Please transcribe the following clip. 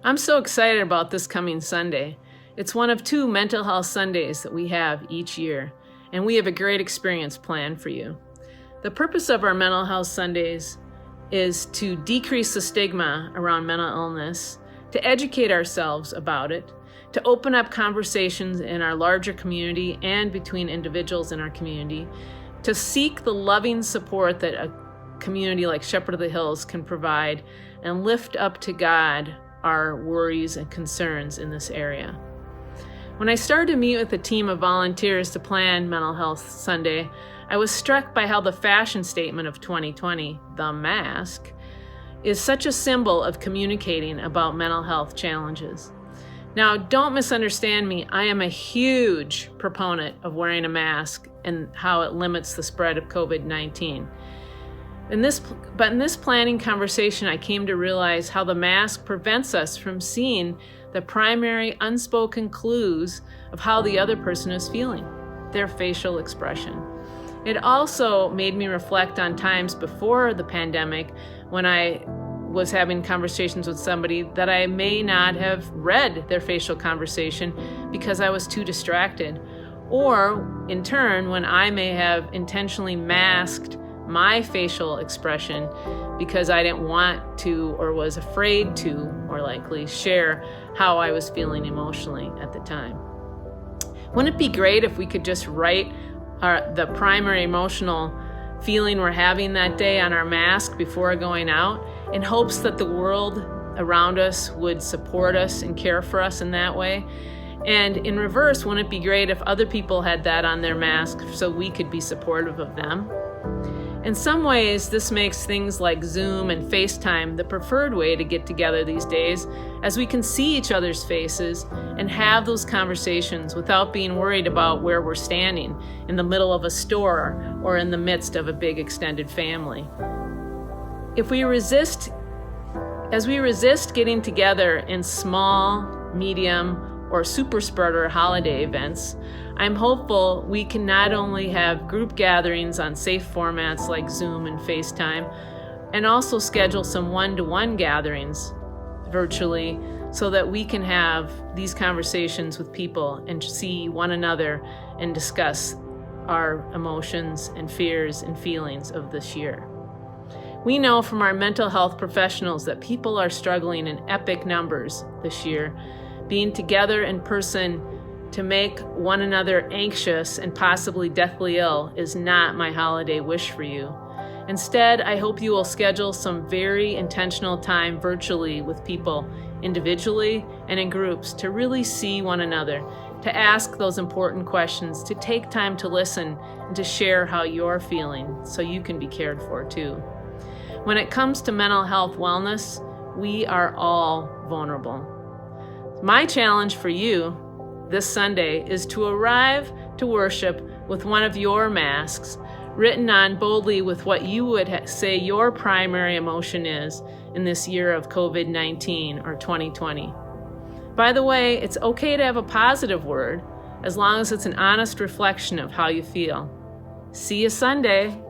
I'm so excited about this coming Sunday. It's one of 2 mental health Sundays that we have each year, and we have a great experience planned for you. The purpose of our mental health Sundays is to decrease the stigma around mental illness, to educate ourselves about it, to open up conversations in our larger community and between individuals in our community, to seek the loving support that a community like Shepherd of the Hills can provide, and lift up to God our worries and concerns in this area. When I started to meet with a team of volunteers to plan Mental Health Sunday, I was struck by how the fashion statement of 2020, the mask, is such a symbol of communicating about mental health challenges. Now, don't misunderstand me. I am a huge proponent of wearing a mask and how it limits the spread of COVID-19. In this planning conversation, I came to realize how the mask prevents us from seeing the primary unspoken clues of how the other person is feeling, their facial expression. It also made me reflect on times before the pandemic when I was having conversations with somebody that I may not have read their facial conversation because I was too distracted. Or in turn, when I may have intentionally masked my facial expression because I didn't want to or was afraid to, more likely, share how I was feeling emotionally at the time. Wouldn't it be great if we could just write the primary emotional feeling we're having that day on our mask before going out, in hopes that the world around us would support us and care for us in that way? And in reverse, wouldn't it be great if other people had that on their mask so we could be supportive of them? In some ways, this makes things like Zoom and FaceTime the preferred way to get together these days, as we can see each other's faces and have those conversations without being worried about where we're standing, in the middle of a store or in the midst of a big extended family. As we resist getting together in small, medium, or super spreader holiday events, I'm hopeful we can not only have group gatherings on safe formats like Zoom and FaceTime, and also schedule some one-to-one gatherings virtually so that we can have these conversations with people and see one another and discuss our emotions and fears and feelings of this year. We know from our mental health professionals that people are struggling in epic numbers this year. Being together in person to make one another anxious and possibly deathly ill is not my holiday wish for you. Instead, I hope you will schedule some very intentional time virtually with people, individually and in groups, to really see one another, to ask those important questions, to take time to listen, and to share how you're feeling so you can be cared for too. When it comes to mental health wellness, we are all vulnerable. My challenge for you this Sunday is to arrive to worship with one of your masks written on boldly with what you would say your primary emotion is in this year of COVID-19 or 2020. By the way, it's okay to have a positive word as long as it's an honest reflection of how you feel. See you Sunday.